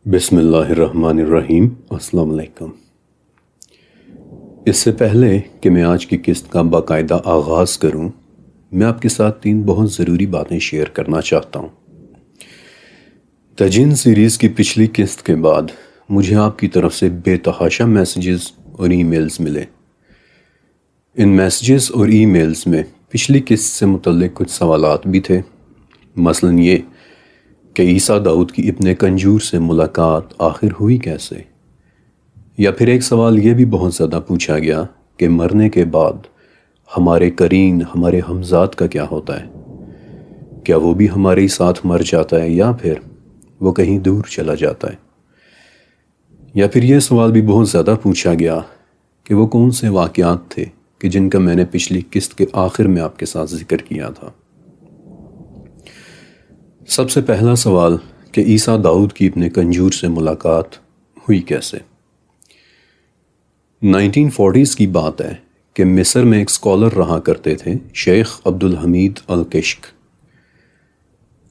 بسم اللہ الرحمن الرحیم۔ السلام علیکم۔ اس سے پہلے کہ میں آج کی قسط کا باقاعدہ آغاز کروں، میں آپ کے ساتھ 3 بہت ضروری باتیں شیئر کرنا چاہتا ہوں۔ تجن سیریز کی پچھلی قسط کے بعد مجھے آپ کی طرف سے بے تحاشا میسیجز اور ای میلز ملے۔ ان میسیجز اور ای میلز میں پچھلی قسط سے متعلق کچھ سوالات بھی تھے، مثلاً یہ کہ عیسیٰ داؤد کی ابن کنجور سے ملاقات آخر ہوئی کیسے، یا پھر ایک سوال یہ بھی بہت زیادہ پوچھا گیا کہ مرنے کے بعد ہمارے قرین، ہمارے ہمزاد کا کیا ہوتا ہے؟ کیا وہ بھی ہمارے ہی ساتھ مر جاتا ہے یا پھر وہ کہیں دور چلا جاتا ہے؟ یا پھر یہ سوال بھی بہت زیادہ پوچھا گیا کہ وہ کون سے واقعات تھے کہ جن کا میں نے پچھلی قسط کے آخر میں آپ کے ساتھ ذکر کیا تھا۔ سب سے پہلا سوال کہ عیسیٰ داؤد کی ابن کنجور سے ملاقات ہوئی کیسے۔ 1940s کی بات ہے کہ مصر میں ایک اسکالر رہا کرتے تھے، شیخ عبدالحمید الکشک۔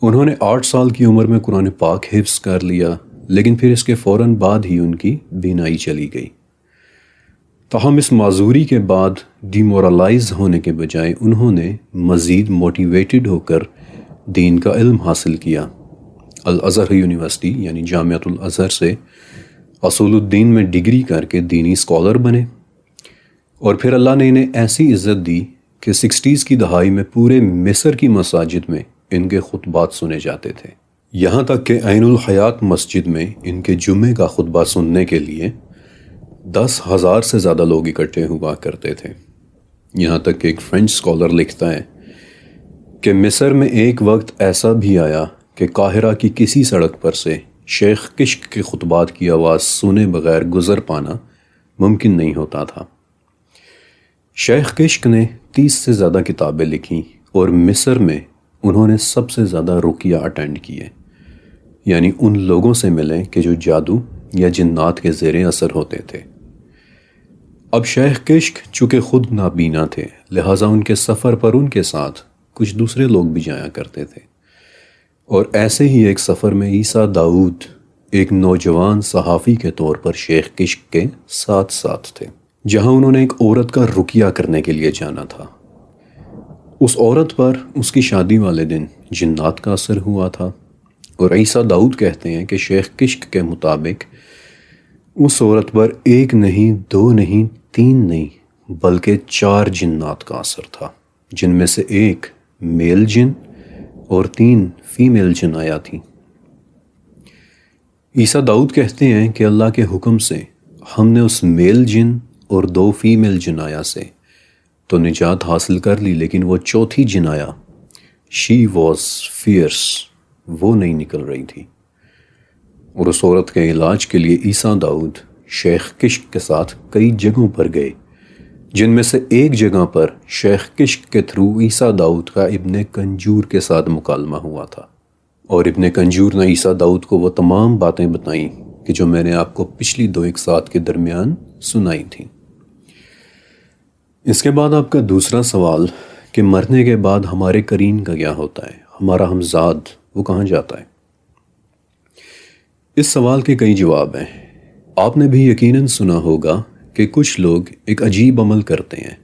انہوں نے 8 سال کی عمر میں قرآن پاک حفظ کر لیا، لیکن پھر اس کے فوراً بعد ہی ان کی بینائی چلی گئی۔ تاہم اس معذوری کے بعد ڈیمورلائز ہونے کے بجائے انہوں نے مزید موٹیویٹڈ ہو کر دین کا علم حاصل کیا۔ الازہر یونیورسٹی یعنی جامعۃ الازہر سے اصول الدین میں ڈگری کر کے دینی اسکالر بنے، اور پھر اللہ نے انہیں ایسی عزت دی کہ 60s کی دہائی میں پورے مصر کی مساجد میں ان کے خطبات سنے جاتے تھے، یہاں تک کہ عین الحیات مسجد میں ان کے جمعے کا خطبہ سننے کے لیے 10,000 سے زیادہ لوگ اکٹھے ہوا کرتے تھے۔ یہاں تک کہ ایک فرینچ اسکالر لکھتا ہے کہ مصر میں ایک وقت ایسا بھی آیا کہ قاہرہ کی کسی سڑک پر سے شیخ کشک کے خطبات کی آواز سنے بغیر گزر پانا ممکن نہیں ہوتا تھا۔ شیخ کشک نے 30 سے زیادہ کتابیں لکھیں اور مصر میں انہوں نے سب سے زیادہ رقیہ اٹینڈ کیے، یعنی ان لوگوں سے ملے کہ جو جادو یا جنات کے زیر اثر ہوتے تھے۔ اب شیخ کشک چونکہ خود نابینا تھے، لہٰذا ان کے سفر پر ان کے ساتھ کچھ دوسرے لوگ بھی جایا کرتے تھے، اور ایسے ہی ایک سفر میں عیسیٰ داؤد ایک نوجوان صحافی کے طور پر شیخ کشک کے ساتھ تھے، جہاں انہوں نے ایک عورت کا رقیہ کرنے کے لیے جانا تھا۔ اس عورت پر اس کی شادی والے دن جنات کا اثر ہوا تھا، اور عیسیٰ داؤد کہتے ہیں کہ شیخ کشک کے مطابق اس عورت پر 1 نہیں 2 نہیں 3 نہیں بلکہ 4 جنات کا اثر تھا، جن میں سے 1 میل جن اور 3 فیمیل جن آیا تھی۔ عیسیٰ داؤد کہتے ہیں کہ اللہ کے حکم سے ہم نے اس میل جن اور 2 فیمیل جن آیا سے تو نجات حاصل کر لی، لیکن وہ چوتھی جن آیا، شی واز فیئرس، وہ نہیں نکل رہی تھی، اور اس عورت کے علاج کے لیے عیسیٰ داؤد شیخ کشک کے ساتھ کئی جگہوں پر گئے، جن میں سے ایک جگہ پر شیخ کشک کے تھرو عیسیٰ داؤد کا ابن کنجور کے ساتھ مکالمہ ہوا تھا، اور ابن کنجور نے عیسیٰ داؤد کو وہ تمام باتیں بتائیں کہ جو میں نے آپ کو پچھلی 2 اقساط کے درمیان سنائی تھیں۔ اس کے بعد آپ کا دوسرا سوال کہ مرنے کے بعد ہمارے قرین کا کیا ہوتا ہے، ہمارا ہمزاد وہ کہاں جاتا ہے۔ اس سوال کے کئی جواب ہیں۔ آپ نے بھی یقیناً سنا ہوگا کہ کچھ لوگ ایک عجیب عمل کرتے ہیں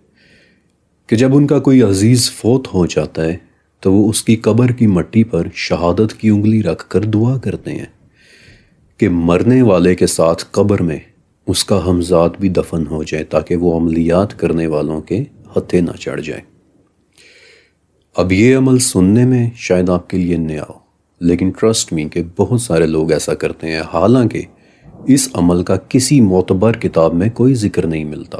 کہ جب ان کا کوئی عزیز فوت ہو جاتا ہے تو وہ اس کی قبر کی مٹی پر شہادت کی انگلی رکھ کر دعا کرتے ہیں کہ مرنے والے کے ساتھ قبر میں اس کا ہمزاد بھی دفن ہو جائے، تاکہ وہ عملیات کرنے والوں کے ہتھے نہ چڑھ جائے۔ اب یہ عمل سننے میں شاید آپ کے لیے نیا ہو، لیکن ٹرسٹ می کہ بہت سارے لوگ ایسا کرتے ہیں، حالانکہ اس عمل کا کسی معتبر کتاب میں کوئی ذکر نہیں ملتا،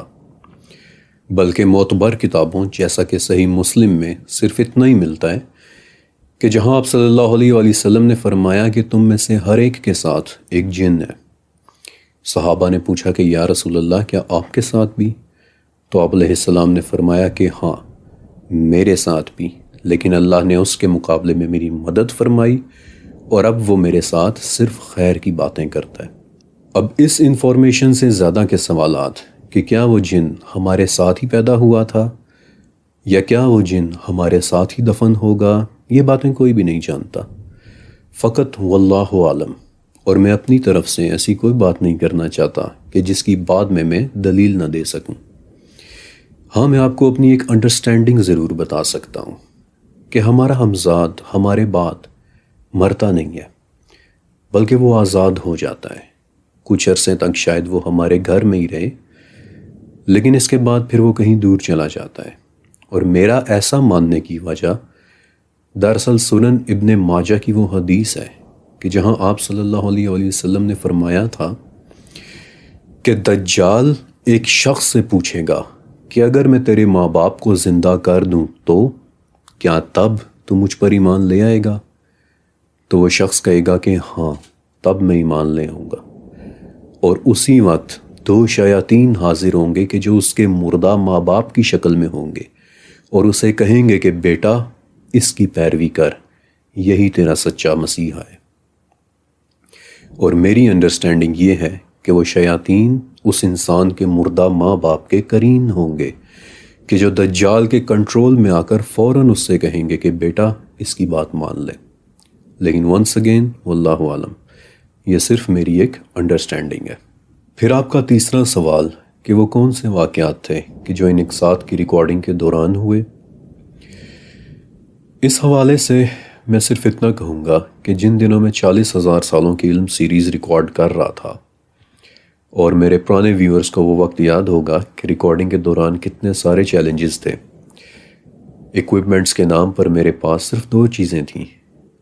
بلکہ معتبر کتابوں جیسا کہ صحیح مسلم میں صرف اتنا ہی ملتا ہے کہ جہاں آپ صلی اللہ علیہ وآلہ وسلم نے فرمایا کہ تم میں سے ہر ایک کے ساتھ ایک جن ہے۔ صحابہ نے پوچھا کہ یا رسول اللہ کیا آپ کے ساتھ بھی؟ تو آپ علیہ السلام نے فرمایا کہ ہاں میرے ساتھ بھی، لیکن اللہ نے اس کے مقابلے میں میری مدد فرمائی، اور اب وہ میرے ساتھ صرف خیر کی باتیں کرتا ہے۔ اب اس انفارمیشن سے زیادہ کے سوالات کہ کیا وہ جن ہمارے ساتھ ہی پیدا ہوا تھا یا کیا وہ جن ہمارے ساتھ ہی دفن ہوگا، یہ باتیں کوئی بھی نہیں جانتا، فقط واللہ عالم، اور میں اپنی طرف سے ایسی کوئی بات نہیں کرنا چاہتا کہ جس کی بعد میں دلیل نہ دے سکوں۔ ہاں، میں آپ کو اپنی ایک انڈرسٹینڈنگ ضرور بتا سکتا ہوں کہ ہمارا ہمزاد ہمارے بعد مرتا نہیں ہے، بلکہ وہ آزاد ہو جاتا ہے۔ کچھ عرصے تک شاید وہ ہمارے گھر میں ہی رہے، لیکن اس کے بعد پھر وہ کہیں دور چلا جاتا ہے۔ اور میرا ایسا ماننے کی وجہ دراصل سنن ابن ماجہ کی وہ حدیث ہے کہ جہاں آپ صلی اللہ علیہ وآلہ وسلم نے فرمایا تھا کہ دجال ایک شخص سے پوچھے گا کہ اگر میں تیرے ماں باپ کو زندہ کر دوں تو کیا تب تو مجھ پر ایمان لے آئے گا؟ تو وہ شخص کہے گا کہ ہاں، تب میں ایمان لے آؤں گا۔ اور اسی وقت 2 شیاطین حاضر ہوں گے کہ جو اس کے مردہ ماں باپ کی شکل میں ہوں گے اور اسے کہیں گے کہ بیٹا اس کی پیروی کر، یہی تیرا سچا مسیحا ہے۔ اور میری انڈرسٹینڈنگ یہ ہے کہ وہ شیاطین اس انسان کے مردہ ماں باپ کے قرین ہوں گے کہ جو دجال کے کنٹرول میں آ کر فوراً اس سے کہیں گے کہ بیٹا اس کی بات مان لے۔ لیکن ونس اگین واللہ عالم، یہ صرف میری ایک انڈرسٹینڈنگ ہے۔ پھر آپ کا تیسرا سوال کہ وہ کون سے واقعات تھے کہ جو ان اقساط کی ریکارڈنگ کے دوران ہوئے۔ اس حوالے سے میں صرف اتنا کہوں گا کہ جن دنوں میں 40,000 سالوں کی علم سیریز ریکارڈ کر رہا تھا، اور میرے پرانے ویورز کو وہ وقت یاد ہوگا کہ ریکارڈنگ کے دوران کتنے سارے چیلنجز تھے۔ ایکوپمنٹس کے نام پر میرے پاس صرف 2 چیزیں تھیں،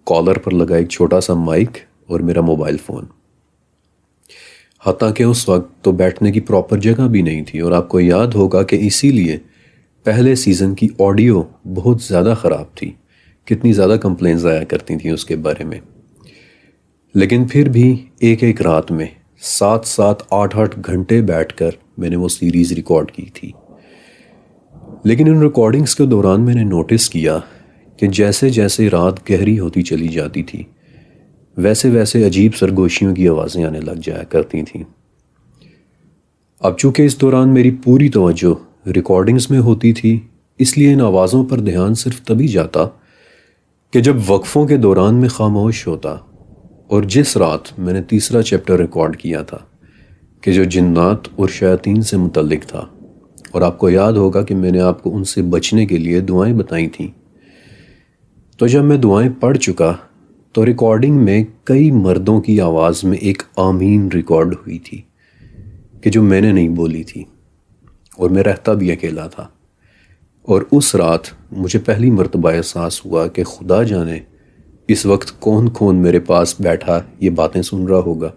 کالر پر لگا ایک چھوٹا سا مائک اور میرا موبائل فون۔ حتیٰ کہ اس وقت تو بیٹھنے کی پراپر جگہ بھی نہیں تھی، اور آپ کو یاد ہوگا کہ اسی لیے پہلے سیزن کی آڈیو بہت زیادہ خراب تھی، کتنی زیادہ کمپلینز آیا کرتی تھیں اس کے بارے میں۔ لیکن پھر بھی ایک رات میں 7-8 گھنٹے بیٹھ کر میں نے وہ سیریز ریکارڈ کی تھی۔ لیکن ان ریکارڈنگز کے دوران میں نے نوٹس کیا کہ جیسے جیسے رات گہری ہوتی چلی جاتی تھی، ویسے ویسے عجیب سرگوشیوں کی آوازیں آنے لگ جایا کرتی تھیں۔ اب چونکہ اس دوران میری پوری توجہ ریکارڈنگز میں ہوتی تھی، اس لیے ان آوازوں پر دھیان صرف تبھی جاتا کہ جب وقفوں کے دوران میں خاموش ہوتا۔ اور جس رات میں نے تیسرا چیپٹر ریکارڈ کیا تھا کہ جو جنات اور شیاطین سے متعلق تھا، اور آپ کو یاد ہوگا کہ میں نے آپ کو ان سے بچنے کے لیے دعائیں بتائی تھیں، تو جب میں دعائیں پڑھ چکا تو ریکارڈنگ میں کئی مردوں کی آواز میں ایک آمین ریکارڈ ہوئی تھی کہ جو میں نے نہیں بولی تھی، اور میں رہتا بھی اکیلا تھا۔ اور اس رات مجھے پہلی مرتبہ احساس ہوا کہ خدا جانے اس وقت کون میرے پاس بیٹھا یہ باتیں سن رہا ہوگا۔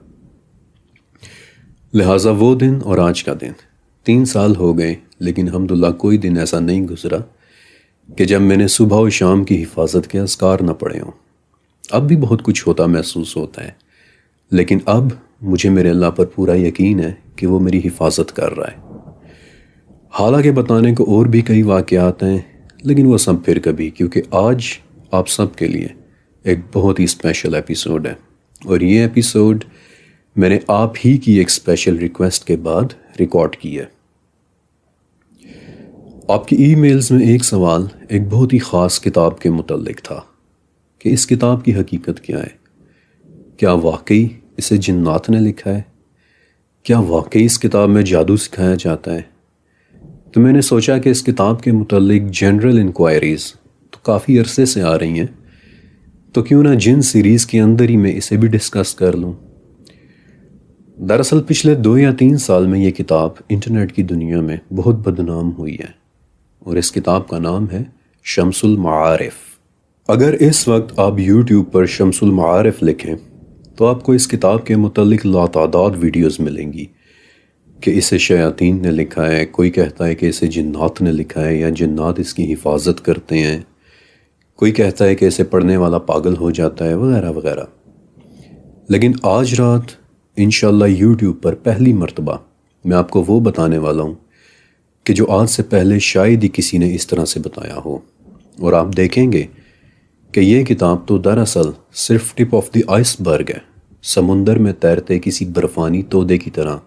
لہٰذا وہ دن اور آج کا دن 3 سال ہو گئے، لیکن الحمدللہ کوئی دن ایسا نہیں گزرا کہ جب میں نے صبح و شام کی حفاظت کے اذکار نہ پڑھے ہوں۔ اب بھی بہت کچھ ہوتا محسوس ہوتا ہے، لیکن اب مجھے میرے اللہ پر پورا یقین ہے کہ وہ میری حفاظت کر رہا ہے۔ حالانکہ بتانے کو اور بھی کئی واقعات ہیں، لیکن وہ سب پھر کبھی، کیونکہ آج آپ سب کے لیے ایک بہت ہی اسپیشل ایپیسوڈ ہے، اور یہ ایپیسوڈ میں نے آپ ہی کی ایک اسپیشل ریکویسٹ کے بعد ریکارڈ کی ہے۔ آپ کی ای میلز میں ایک سوال ایک بہت ہی خاص کتاب کے متعلق تھا کہ اس کتاب کی حقیقت کیا ہے؟ کیا واقعی اسے جنات نے لکھا ہے؟ کیا واقعی اس کتاب میں جادو سکھایا جاتا ہے؟ تو میں نے سوچا کہ اس کتاب کے متعلق جنرل انکوائریز تو کافی عرصے سے آ رہی ہیں، تو کیوں نہ جن سیریز کے اندر ہی میں اسے بھی ڈسکس کر لوں۔ دراصل پچھلے 2 یا 3 سال میں یہ کتاب انٹرنیٹ کی دنیا میں بہت بدنام ہوئی ہے، اور اس کتاب کا نام ہے شمس المعارف۔ اگر اس وقت آپ یوٹیوب پر شمس المعارف لکھیں تو آپ کو اس کتاب کے متعلق لاتعداد ویڈیوز ملیں گی کہ اسے شیاطین نے لکھا ہے، کوئی کہتا ہے کہ اسے جنات نے لکھا ہے یا جنات اس کی حفاظت کرتے ہیں، کوئی کہتا ہے کہ اسے پڑھنے والا پاگل ہو جاتا ہے، وغیرہ وغیرہ۔ لیکن آج رات انشاءاللہ یوٹیوب پر پہلی مرتبہ میں آپ کو وہ بتانے والا ہوں کہ جو آج سے پہلے شاید ہی کسی نے اس طرح سے بتایا ہو، اور آپ دیکھیں گے کہ یہ کتاب تو دراصل صرف ٹپ آف دی آئس برگ ہے، سمندر میں تیرتے کسی برفانی تودے کی طرح،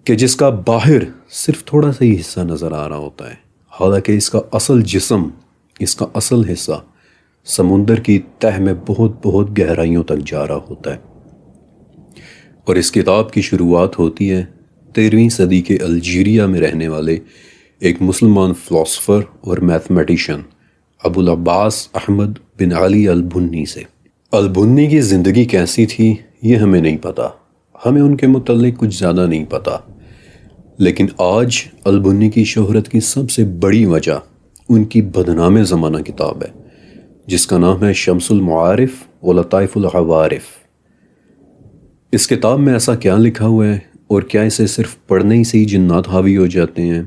کہ جس کا باہر صرف تھوڑا سا ہی حصہ نظر آ رہا ہوتا ہے، حالانکہ اس کا اصل جسم، اس کا اصل حصہ سمندر کی تہ میں بہت بہت گہرائیوں تک جا رہا ہوتا ہے۔ اور اس کتاب کی شروعات ہوتی ہے 13ویں صدی کے الجیریا میں رہنے والے ایک مسلمان فلاسفر اور میتھمیٹیشین ابو العباس احمد بن علی البنی سے۔ البنی کی زندگی کیسی تھی یہ ہمیں نہیں پتہ، ہمیں ان کے متعلق کچھ زیادہ نہیں پتہ، لیکن آج البنی کی شہرت کی سب سے بڑی وجہ ان کی بدنام زمانہ کتاب ہے جس کا نام ہے شمس المعارف و لطائف العوارف۔ اس کتاب میں ایسا کیا لکھا ہوا ہے اور کیا اسے صرف پڑھنے ہی سے ہی جنات حاوی ہو جاتے ہیں؟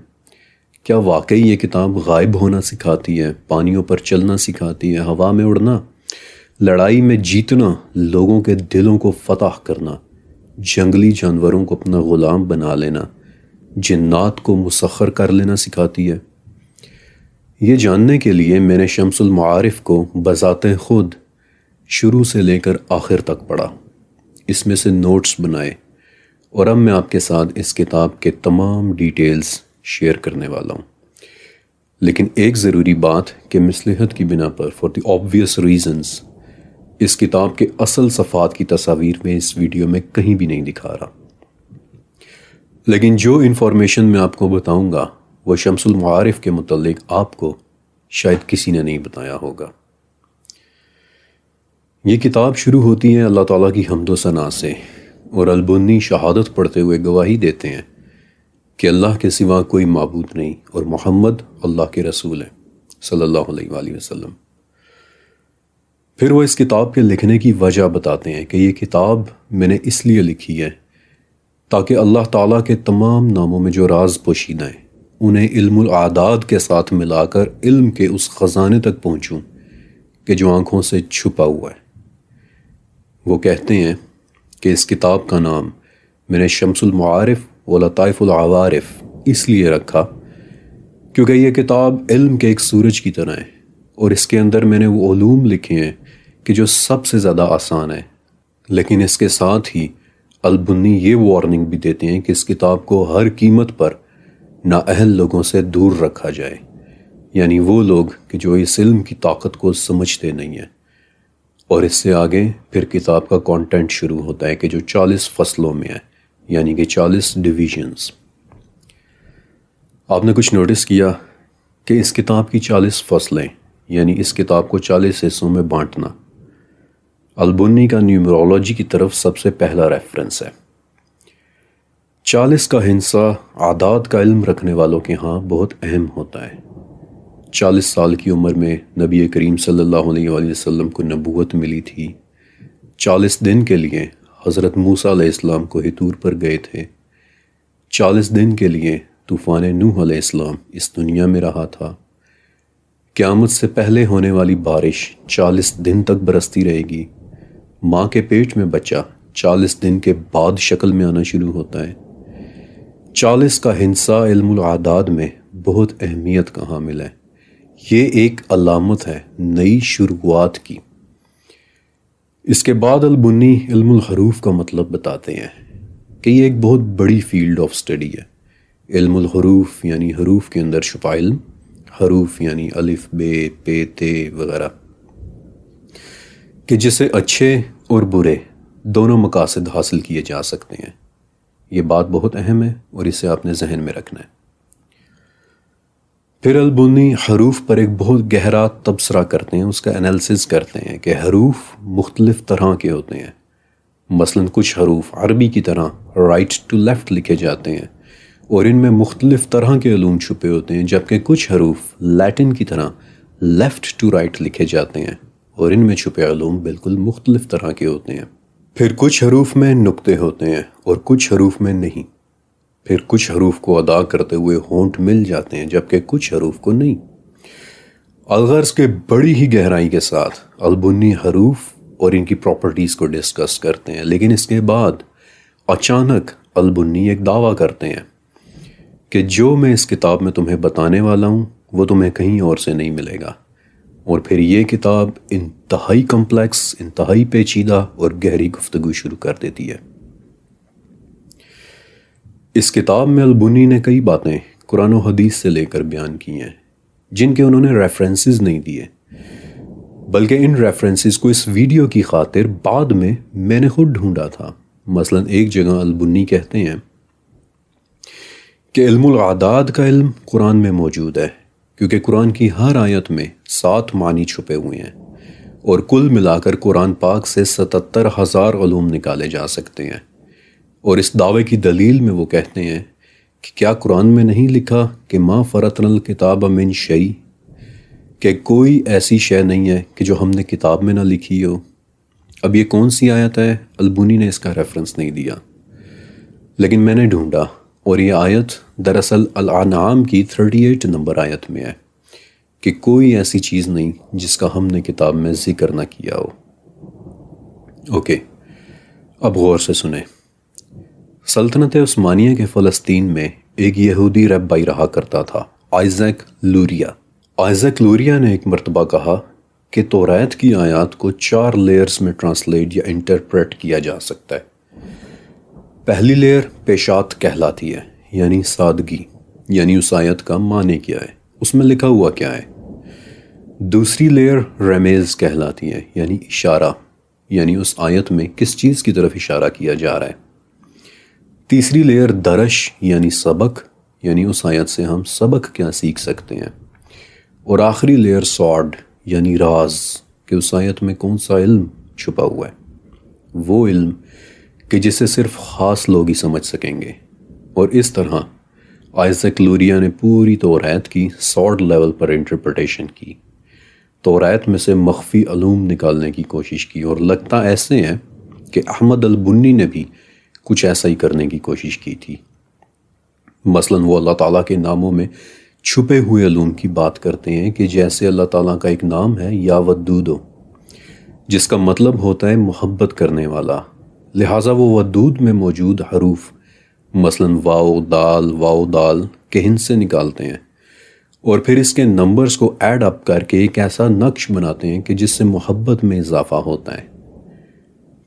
کیا واقعی یہ کتاب غائب ہونا سکھاتی ہے، پانیوں پر چلنا سکھاتی ہے، ہوا میں اڑنا، لڑائی میں جیتنا، لوگوں کے دلوں کو فتح کرنا، جنگلی جانوروں کو اپنا غلام بنا لینا، جنات کو مسخر کر لینا سکھاتی ہے؟ یہ جاننے کے لیے میں نے شمس المعارف کو بذات خود شروع سے لے کر آخر تک پڑھا، اس میں سے نوٹس بنائے، اور اب میں آپ کے ساتھ اس کتاب کے تمام ڈیٹیلز شیئر کرنے والا ہوں۔ لیکن ایک ضروری بات کہ مصلحت کی بنا پر فار دی obvious reasons اس کتاب کے اصل صفحات کی تصاویر میں اس ویڈیو میں کہیں بھی نہیں دکھا رہا، لیکن جو انفارمیشن میں آپ کو بتاؤں گا وہ شمس المعارف کے متعلق آپ کو شاید کسی نے نہیں بتایا ہوگا۔ یہ کتاب شروع ہوتی ہے اللہ تعالیٰ کی حمد و ثنا سے، اور البنی شہادت پڑھتے ہوئے گواہی دیتے ہیں کہ اللہ کے سوا کوئی معبود نہیں اور محمد اللہ کے رسول ہیں صلی اللہ علیہ وآلہ وسلم۔ پھر وہ اس کتاب کے لکھنے کی وجہ بتاتے ہیں کہ یہ کتاب میں نے اس لیے لکھی ہے تاکہ اللہ تعالیٰ کے تمام ناموں میں جو راز پوشیدہ ہیں انہیں علم الاعداد کے ساتھ ملا کر علم کے اس خزانے تک پہنچوں کہ جو آنکھوں سے چھپا ہوا ہے۔ وہ کہتے ہیں کہ اس کتاب کا نام میں نے شمس المعارف و لطائف العوارف اس لیے رکھا کیونکہ یہ کتاب علم کے ایک سورج کی طرح ہے، اور اس کے اندر میں نے وہ علوم لکھے ہیں کہ جو سب سے زیادہ آسان ہے، لیکن اس کے ساتھ ہی البنی یہ وارننگ بھی دیتے ہیں کہ اس کتاب کو ہر قیمت پر نااہل لوگوں سے دور رکھا جائے، یعنی وہ لوگ کہ جو اس علم کی طاقت کو سمجھتے نہیں ہیں۔ اور اس سے آگے پھر کتاب کا کانٹینٹ شروع ہوتا ہے کہ جو 40 فصلوں میں ہے، یعنی کہ 40 ڈویژنز۔ آپ نے کچھ نوٹس کیا کہ اس کتاب کی 40 فصلیں، یعنی اس کتاب کو 40 حصوں میں بانٹنا، البنی کا نیومرولوجی کی طرف سب سے پہلا ریفرنس ہے۔ 40 کا ہندسہ اعداد کا علم رکھنے والوں کے ہاں بہت اہم ہوتا ہے۔ 40 سال کی عمر میں نبی کریم صلی اللہ علیہ وآلہ وسلم کو نبوت ملی تھی۔ 40 دن کے لیے حضرت موسیٰ علیہ السلام کو ہتور پر گئے تھے۔ 40 دن کے لیے طوفان نوح علیہ السلام اس دنیا میں رہا تھا۔ قیامت سے پہلے ہونے والی بارش 40 دن تک برستی رہے گی۔ ماں کے پیٹ میں بچہ 40 دن کے بعد شکل میں آنا شروع ہوتا ہے۔ 40 کا ہندسہ علم الاعداد میں بہت اہمیت کا حامل ہے۔ یہ ایک علامت ہے نئی شروعات کی۔ اس کے بعد البنی علم الحروف کا مطلب بتاتے ہیں کہ یہ ایک بہت بڑی فیلڈ آف سٹڈی ہے۔ علم الحروف یعنی حروف کے اندر چھپا علم، حروف یعنی الف، بے، پے، تے وغیرہ، کہ جسے اچھے اور برے دونوں مقاصد حاصل کیے جا سکتے ہیں۔ یہ بات بہت اہم ہے اور اسے آپ نے ذہن میں رکھنا ہے۔ پھر البنی حروف پر ایک بہت گہرا تبصرہ کرتے ہیں، اس کا انالیسس کرتے ہیں کہ حروف مختلف طرح کے ہوتے ہیں۔ مثلا کچھ حروف عربی کی طرح رائٹ ٹو لیفٹ لکھے جاتے ہیں اور ان میں مختلف طرح کے علوم چھپے ہوتے ہیں، جبکہ کچھ حروف لیٹن کی طرح لیفٹ ٹو رائٹ لکھے جاتے ہیں اور ان میں چھپے علوم بالکل مختلف طرح کے ہوتے ہیں۔ پھر کچھ حروف میں نقطے ہوتے ہیں اور کچھ حروف میں نہیں۔ پھر کچھ حروف کو ادا کرتے ہوئے ہونٹ مل جاتے ہیں جبکہ کچھ حروف کو نہیں۔ الغرض کے بڑی ہی گہرائی کے ساتھ البنی حروف اور ان کی پراپرٹیز کو ڈسکس کرتے ہیں، لیکن اس کے بعد اچانک البنی ایک دعویٰ کرتے ہیں کہ جو میں اس کتاب میں تمہیں بتانے والا ہوں وہ تمہیں کہیں اور سے نہیں ملے گا، اور پھر یہ کتاب انتہائی کمپلیکس، انتہائی پیچیدہ اور گہری گفتگو شروع کر دیتی ہے۔ اس کتاب میں البنی نے کئی باتیں قرآن و حدیث سے لے کر بیان کی ہیں جن کے انہوں نے ریفرنسز نہیں دیے، بلکہ ان ریفرنسز کو اس ویڈیو کی خاطر بعد میں نے خود ڈھونڈا تھا۔ مثلا ایک جگہ البنی کہتے ہیں کہ علم العداد کا علم قرآن میں موجود ہے، کیونکہ قرآن کی ہر آیت میں 7 معنی چھپے ہوئے ہیں، اور کل ملا کر قرآن پاک سے 77,000 علوم نکالے جا سکتے ہیں۔ اور اس دعوے کی دلیل میں وہ کہتے ہیں کہ کیا قرآن میں نہیں لکھا کہ ما فرطنا الکتاب من شیء، کہ کوئی ایسی شے نہیں ہے کہ جو ہم نے کتاب میں نہ لکھی ہو۔ اب یہ کون سی آیت ہے؟ البنی نے اس کا ریفرنس نہیں دیا، لیکن میں نے ڈھونڈا اور یہ آیت دراصل الانعام کی 38 نمبر آیت میں ہے کہ کوئی ایسی چیز نہیں جس کا ہم نے کتاب میں ذکر نہ کیا ہو۔ اوکے، اب غور سے سنیں۔ سلطنت عثمانیہ کے فلسطین میں ایک یہودی رہبائی رہا کرتا تھا، آئزیک لوریا۔ آئزیک لوریا نے ایک مرتبہ کہا کہ توریت کی آیات کو 4 لیئرز میں ٹرانسلیٹ یا انٹرپریٹ کیا جا سکتا ہے۔ پہلی لیئر پیشات کہلاتی ہے، یعنی سادگی، یعنی اس آیت کا معنی کیا ہے، اس میں لکھا ہوا کیا ہے۔ دوسری لیئر رمیز کہلاتی ہے، یعنی اشارہ، یعنی اس آیت میں کس چیز کی طرف اشارہ کیا جا رہا ہے۔ تیسری لیئر درش، یعنی سبق، یعنی اس آیت سے ہم سبق کیا سیکھ سکتے ہیں۔ اور آخری لیئر سوڈ، یعنی راز، کہ اس آیت میں کون سا علم چھپا ہوا ہے، وہ علم کہ جسے صرف خاص لوگ ہی سمجھ سکیں گے۔ اور اس طرح آئزیک لوریا نے پوری توریت کی سوڈ لیول پر انٹرپریٹیشن کی، توریت میں سے مخفی علوم نکالنے کی کوشش کی، اور لگتا ایسے ہے کہ احمد البنی نے بھی کچھ ایسا ہی کرنے کی کوشش کی تھی۔ مثلا وہ اللہ تعالیٰ کے ناموں میں چھپے ہوئے علوم کی بات کرتے ہیں کہ جیسے اللہ تعالیٰ کا ایک نام ہے یا ودودو، جس کا مطلب ہوتا ہے محبت کرنے والا، لہٰذا وہ ودود میں موجود حروف مثلا واو دال کے ہند سے نکالتے ہیں، اور پھر اس کے نمبرز کو ایڈ اپ کر کے ایک ایسا نقش بناتے ہیں کہ جس سے محبت میں اضافہ ہوتا ہے۔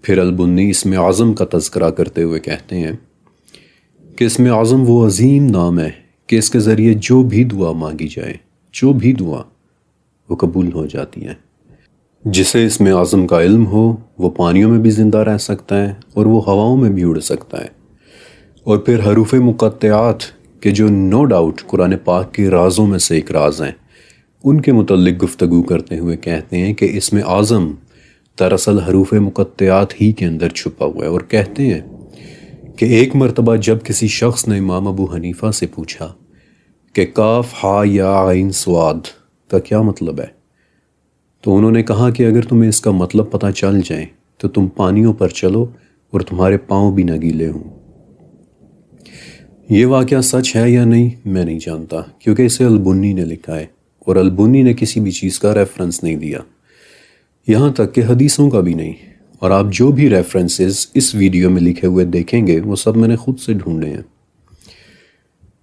پھر البنی اسم اعظم کا تذکرہ کرتے ہوئے کہتے ہیں کہ اسم اعظم وہ عظیم نام ہے کہ اس کے ذریعے جو بھی دعا مانگی جائے، جو بھی دعا، وہ قبول ہو جاتی ہے۔ جسے اسم اعظم کا علم ہو وہ پانیوں میں بھی زندہ رہ سکتا ہے اور وہ ہواؤں میں بھی اڑ سکتا ہے۔ اور پھر حروف مقطعات کہ جو نو ڈاؤٹ قرآن پاک کے رازوں میں سے ایک راز ہیں، ان کے متعلق گفتگو کرتے ہوئے کہتے ہیں کہ اسم اعظم دراصل حروف مقطعات ہی کے اندر چھپا ہوا ہے، اور کہتے ہیں کہ ایک مرتبہ جب کسی شخص نے امام ابو حنیفہ سے پوچھا کہ کاف ہا یا عین صاد کا کیا مطلب ہے، تو انہوں نے کہا کہ اگر تمہیں اس کا مطلب پتہ چل جائے تو تم پانیوں پر چلو اور تمہارے پاؤں بھی نہ گیلے ہوں۔ یہ واقعہ سچ ہے یا نہیں میں نہیں جانتا، کیونکہ اسے البنی نے لکھا ہے اور البنی نے کسی بھی چیز کا ریفرنس نہیں دیا، یہاں تک کہ حدیثوں کا بھی نہیں۔ اور آپ جو بھی ریفرنسز اس ویڈیو میں لکھے ہوئے دیکھیں گے وہ سب میں نے خود سے ڈھونڈے ہیں۔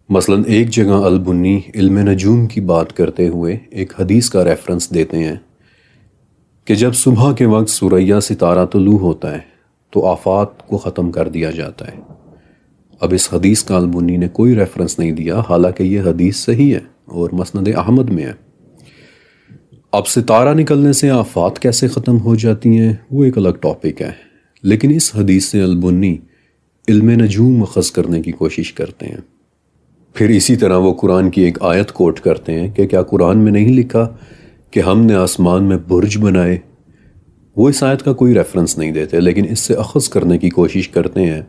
مثلا ایک جگہ البنی علم نجوم کی بات کرتے ہوئے ایک حدیث کا ریفرنس دیتے ہیں کہ جب صبح کے وقت ثریا ستارہ طلوع ہوتا ہے تو آفات کو ختم کر دیا جاتا ہے۔ اب اس حدیث کا البنی نے کوئی ریفرنس نہیں دیا، حالانکہ یہ حدیث صحیح ہے اور مسند احمد میں ہے۔ اب ستارہ نکلنے سے آفات کیسے ختم ہو جاتی ہیں وہ ایک الگ ٹاپک ہے، لیکن اس حدیث سے البنی علم نجوم اخذ کرنے کی کوشش کرتے ہیں۔ پھر اسی طرح وہ قرآن کی ایک آیت کوٹ کرتے ہیں کہ کیا قرآن میں نہیں لکھا کہ ہم نے آسمان میں برج بنائے۔ وہ اس آیت کا کوئی ریفرنس نہیں دیتے، لیکن اس سے اخذ کرنے کی کوشش کرتے ہیں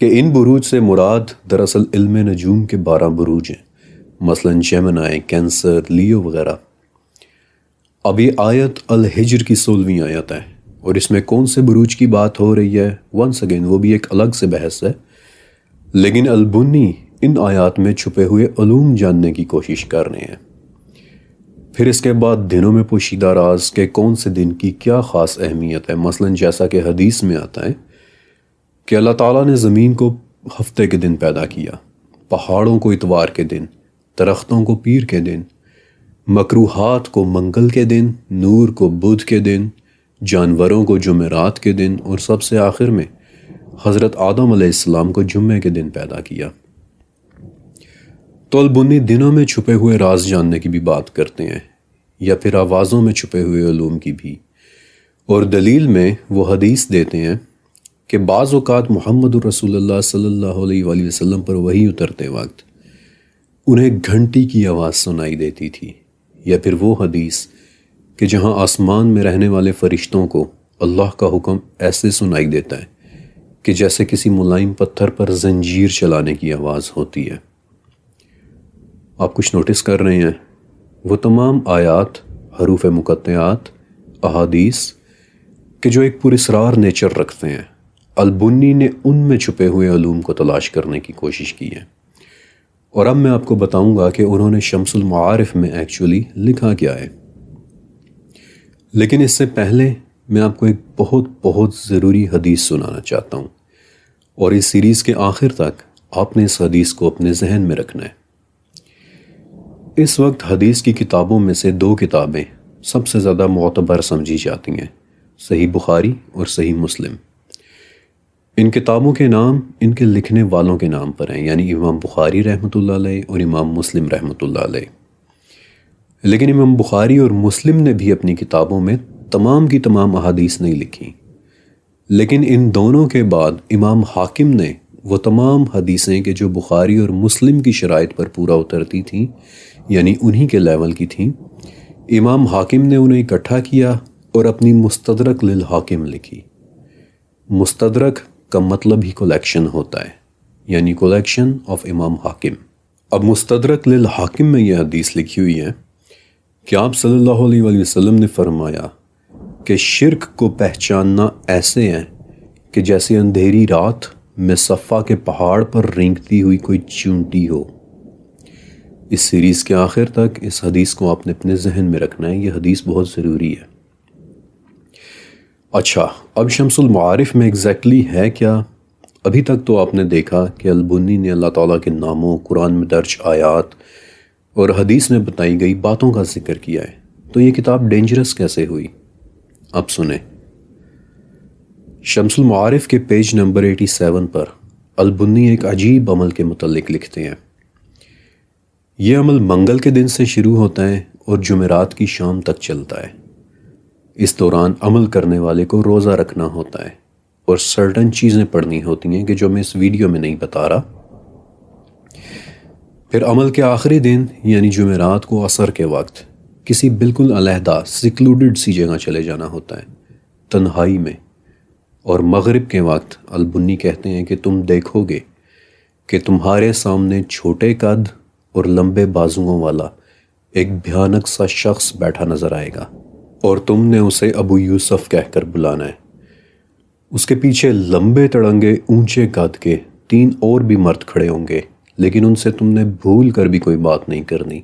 کہ ان بروج سے مراد دراصل علم نجوم کے 12 بروج ہیں، مثلا جیمنائی، کینسر، لیو وغیرہ۔ اب یہ آیت الحجر کی 16ویں آیت ہے، اور اس میں کون سے بروج کی بات ہو رہی ہے ونس اگین وہ بھی ایک الگ سے بحث ہے، لیکن البنی ان آیات میں چھپے ہوئے علوم جاننے کی کوشش کر رہے ہیں۔ پھر اس کے بعد دنوں میں پوشیدہ راز کہ کون سے دن کی کیا خاص اہمیت ہے، مثلا جیسا کہ حدیث میں آتا ہے کہ اللہ تعالیٰ نے زمین کو ہفتے کے دن پیدا کیا، پہاڑوں کو اتوار کے دن، درختوں کو پیر کے دن، مکروہات کو منگل کے دن، نور کو بدھ کے دن، جانوروں کو جمعرات کے دن، اور سب سے آخر میں حضرت آدم علیہ السلام کو جمعے کے دن پیدا کیا۔ تو البنی دنوں میں چھپے ہوئے راز جاننے کی بھی بات کرتے ہیں، یا پھر آوازوں میں چھپے ہوئے علوم کی بھی، اور دلیل میں وہ حدیث دیتے ہیں کہ بعض اوقات محمد الرسول اللہ صلی اللہ علیہ وآلہ وسلم پر وحی اترتے وقت انہیں گھنٹی کی آواز سنائی دیتی تھی، یا پھر وہ حدیث کہ جہاں آسمان میں رہنے والے فرشتوں کو اللہ کا حکم ایسے سنائی دیتا ہے کہ جیسے کسی ملائم پتھر پر زنجیر چلانے کی آواز ہوتی ہے۔ آپ کچھ نوٹس کر رہے ہیں؟ وہ تمام آیات، حروف مقطعات، احادیث کہ جو ایک پراسرار نیچر رکھتے ہیں، البنی نے ان میں چھپے ہوئے علوم کو تلاش کرنے کی کوشش کی ہے، اور اب میں آپ کو بتاؤں گا کہ انہوں نے شمس المعارف میں ایکچولی لکھا کیا ہے۔ لیکن اس سے پہلے میں آپ کو ایک بہت ضروری حدیث سنانا چاہتا ہوں، اور اس سیریز کے آخر تک آپ نے اس حدیث کو اپنے ذہن میں رکھنا ہے۔ اس وقت حدیث کی کتابوں میں سے دو کتابیں سب سے زیادہ معتبر سمجھی جاتی ہیں، صحیح بخاری اور صحیح مسلم۔ ان کتابوں کے نام ان کے لکھنے والوں کے نام پر ہیں، یعنی امام بخاری رحمۃ اللہ علیہ اور امام مسلم رحمۃ اللہ علیہ۔ لیکن امام بخاری اور مسلم نے بھی اپنی کتابوں میں تمام کی تمام احادیث نہیں لکھی، لیکن ان دونوں کے بعد امام حاکم نے وہ تمام حدیثیں کہ جو بخاری اور مسلم کی شرائط پر پورا اترتی تھیں، یعنی انہی کے لیول کی تھیں، امام حاکم نے انہیں اکٹھا کیا اور اپنی مستدرک للحاکم لکھی۔ مستدرک کا مطلب ہی کلیکشن ہوتا ہے، یعنی کلیکشن آف امام حاکم۔ اب مستدرک للحاکم میں یہ حدیث لکھی ہوئی ہے کہ آپ صلی اللہ علیہ وآلہ وسلم نے فرمایا کہ شرک کو پہچاننا ایسے ہے کہ جیسے اندھیری رات میں صفا کے پہاڑ پر رینگتی ہوئی کوئی چونٹی ہو۔ اس سیریز کے آخر تک اس حدیث کو آپ نے اپنے ذہن میں رکھنا ہے، یہ حدیث بہت ضروری ہے۔ اچھا، اب شمس المعارف میں ایگزیکٹلی ہے کیا؟ ابھی تک تو آپ نے دیکھا کہ البنی نے اللہ تعالیٰ کے ناموں، قرآن میں درج آیات اور حدیث میں بتائی گئی باتوں کا ذکر کیا ہے، تو یہ کتاب ڈینجرس کیسے ہوئی؟ اب سنیں۔ شمس المعارف کے پیج نمبر 87 پر البنی ایک عجیب عمل کے متعلق لکھتے ہیں۔ یہ عمل منگل کے دن سے شروع ہوتا ہے اور جمعرات کی شام تک چلتا ہے۔ اس دوران عمل کرنے والے کو روزہ رکھنا ہوتا ہے اور سرٹن چیزیں پڑھنی ہوتی ہیں کہ جو میں اس ویڈیو میں نہیں بتا رہا۔ پھر عمل کے آخری دن یعنی جمعرات کو عصر کے وقت کسی بالکل علیحدہ سیکلوڈڈ سی جگہ چلے جانا ہوتا ہے، تنہائی میں، اور مغرب کے وقت البنی کہتے ہیں کہ تم دیکھو گے کہ تمہارے سامنے چھوٹے قد اور لمبے بازوؤں والا ایک بھیانک سا شخص بیٹھا نظر آئے گا، اور تم نے اسے ابو یوسف کہہ کر بلانا ہے۔ اس کے پیچھے لمبے تڑنگے اونچے قد کے 3 اور بھی مرد کھڑے ہوں گے، لیکن ان سے تم نے بھول کر بھی کوئی بات نہیں کرنی۔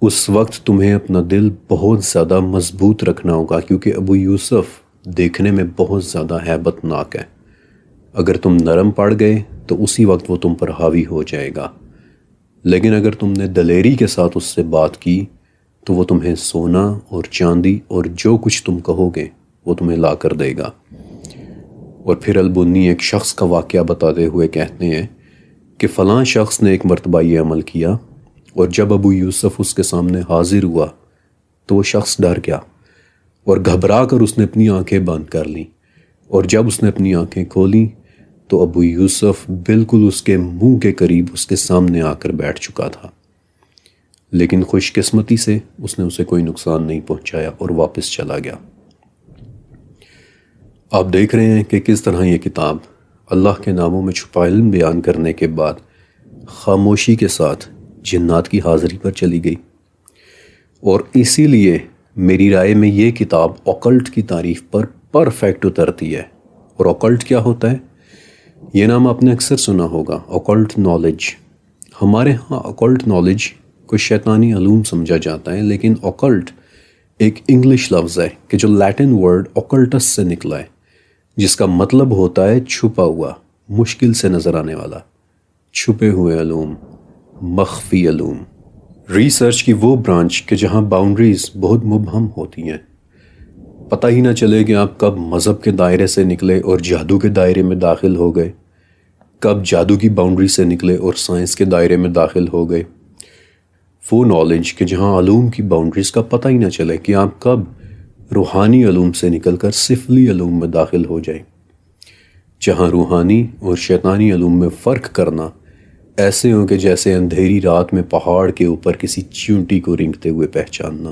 اس وقت تمہیں اپنا دل بہت زیادہ مضبوط رکھنا ہوگا، کیونکہ ابو یوسف دیکھنے میں بہت زیادہ ہیبت ناک ہے۔ اگر تم نرم پڑ گئے تو اسی وقت وہ تم پر حاوی ہو جائے گا، لیکن اگر تم نے دلیری کے ساتھ اس سے بات کی تو وہ تمہیں سونا اور چاندی اور جو کچھ تم کہو گے وہ تمہیں لا کر دے گا۔ اور پھر البنی ایک شخص کا واقعہ بتاتے ہوئے کہتے ہیں کہ فلاں شخص نے ایک مرتبہ یہ عمل کیا، اور جب ابو یوسف اس کے سامنے حاضر ہوا تو وہ شخص ڈر گیا اور گھبرا کر اس نے اپنی آنکھیں بند کر لیں، اور جب اس نے اپنی آنکھیں کھولیں تو ابو یوسف بالکل اس کے منہ کے قریب اس کے سامنے آ کر بیٹھ چکا تھا، لیکن خوش قسمتی سے اس نے اسے کوئی نقصان نہیں پہنچایا اور واپس چلا گیا۔ آپ دیکھ رہے ہیں کہ کس طرح یہ کتاب اللہ کے ناموں میں چھپا علم بیان کرنے کے بعد خاموشی کے ساتھ جنات کی حاضری پر چلی گئی، اور اسی لیے میری رائے میں یہ کتاب اوکلٹ کی تعریف پر پرفیکٹ اترتی ہے۔ اور اوکلٹ کیا ہوتا ہے؟ یہ نام آپ نے اکثر سنا ہوگا، اوکلٹ نالج۔ ہمارے ہاں اوکلٹ نالج کو شیطانی علوم سمجھا جاتا ہے، لیکن اوکلٹ ایک انگلش لفظ ہے کہ جو لیٹن ورڈ اوکلٹس سے نکلا ہے، جس کا مطلب ہوتا ہے چھپا ہوا، مشکل سے نظر آنے والا، چھپے ہوئے علوم، مخفی علوم۔ ریسرچ کی وہ برانچ کہ جہاں باؤنڈریز بہت مبہم ہوتی ہیں، پتہ ہی نہ چلے کہ آپ کب مذہب کے دائرے سے نکلے اور جادو کے دائرے میں داخل ہو گئے، کب جادو کی باؤنڈری سے نکلے اور سائنس کے دائرے میں داخل ہو گئے۔ وہ نالج کہ جہاں علوم کی باؤنڈریز کا پتہ ہی نہ چلے کہ آپ کب روحانی علوم سے نکل کر سفلی علوم میں داخل ہو جائیں۔ جہاں روحانی اور شیطانی علوم میں فرق کرنا ایسے ہوں کہ جیسے اندھیری رات میں پہاڑ کے اوپر کسی چیونٹی کو رینگتے ہوئے پہچاننا۔